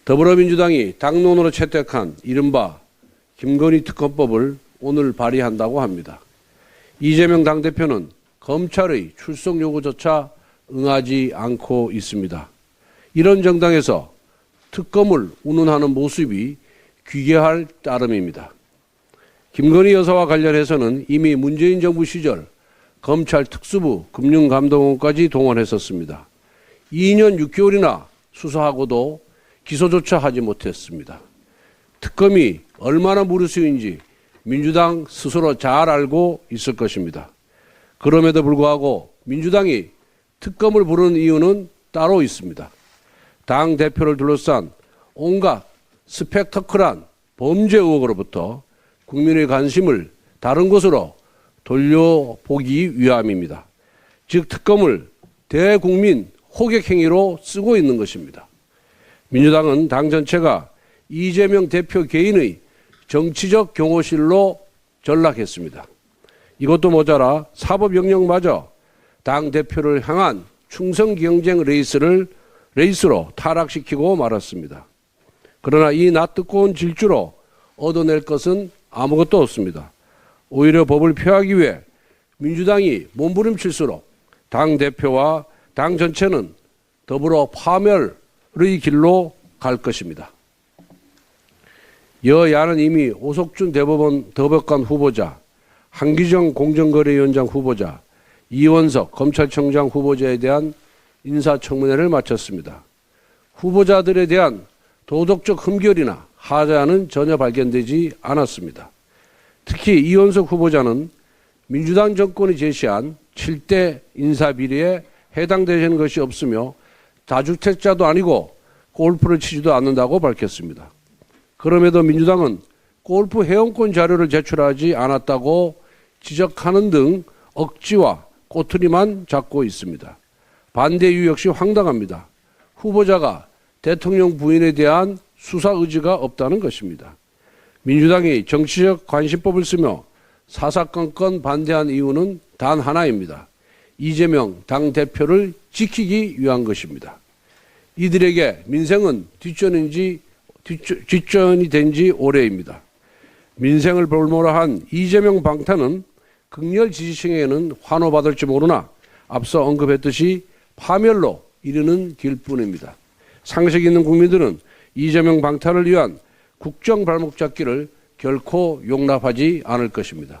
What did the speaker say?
더불어민주당이 당론으로 채택한 이른바 김건희 특검법을 오늘 발의한다고 합니다. 이재명 당대표는 검찰의 출석 요구조차 응하지 않고 있습니다. 이런 정당에서 특검을 운운하는 모습이 귀계할 따름입니다. 김건희 여사와 관련해서는 이미 문재인 정부 시절 검찰 특수부 금융감독원까지 동원했었습니다. 2년 6개월이나 수사하고도 기소조차 하지 못했습니다. 특검이 얼마나 무리수인지 민주당 스스로 잘 알고 있을 것입니다. 그럼에도 불구하고 민주당이 특검을 부르는 이유는 따로 있습니다. 당 대표를 둘러싼 온갖 스펙터클한 범죄 의혹으로부터 국민의 관심을 다른 곳으로 돌려보기 위함입니다. 즉 특검을 대국민 호객행위로 쓰고 있는 것입니다. 민주당은 당 전체가 이재명 대표 개인의 정치적 경호실로 전락했습니다. 이것도 모자라 사법영역마저 당 대표를 향한 충성 경쟁 레이스로 타락시키고 말았습니다. 그러나 이 낯뜨거운 질주로 얻어낼 것은 아무것도 없습니다. 오히려 법을 폐하기 위해 민주당이 몸부림칠수록 당 대표와 당 전체는 더불어 파멸의 길로 갈 것입니다. 여야는 이미 오석준 대법원 대법관 후보자, 한기정 공정거래위원장 후보자, 이원석 검찰청장 후보자에 대한 인사청문회를 마쳤습니다. 후보자들에 대한 도덕적 흠결이나 하자는 전혀 발견되지 않았습니다. 특히 이원석 후보자는 민주당 정권이 제시한 7대 인사비리에 해당되는 것이 없으며 다주택자도 아니고 골프를 치지도 않는다고 밝혔습니다. 그럼에도 민주당은 골프 회원권 자료를 제출하지 않았다고 지적하는 등 억지와 꼬투리만 잡고 있습니다. 반대 이유 역시 황당합니다. 후보자가 대통령 부인에 대한 수사 의지가 없다는 것입니다. 민주당이 정치적 관심법을 쓰며 사사건건 반대한 이유는 단 하나입니다. 이재명 당대표를 지키기 위한 것입니다. 이들에게 민생은 뒷전이 된 지 오래입니다. 민생을 볼모로한 이재명 방탄은 극렬 지지층에게는 환호받을지 모르나 앞서 언급했듯이 파멸로 이르는 길뿐입니다. 상식 있는 국민들은 이재명 방탄을 위한 국정 발목 잡기를 결코 용납하지 않을 것입니다.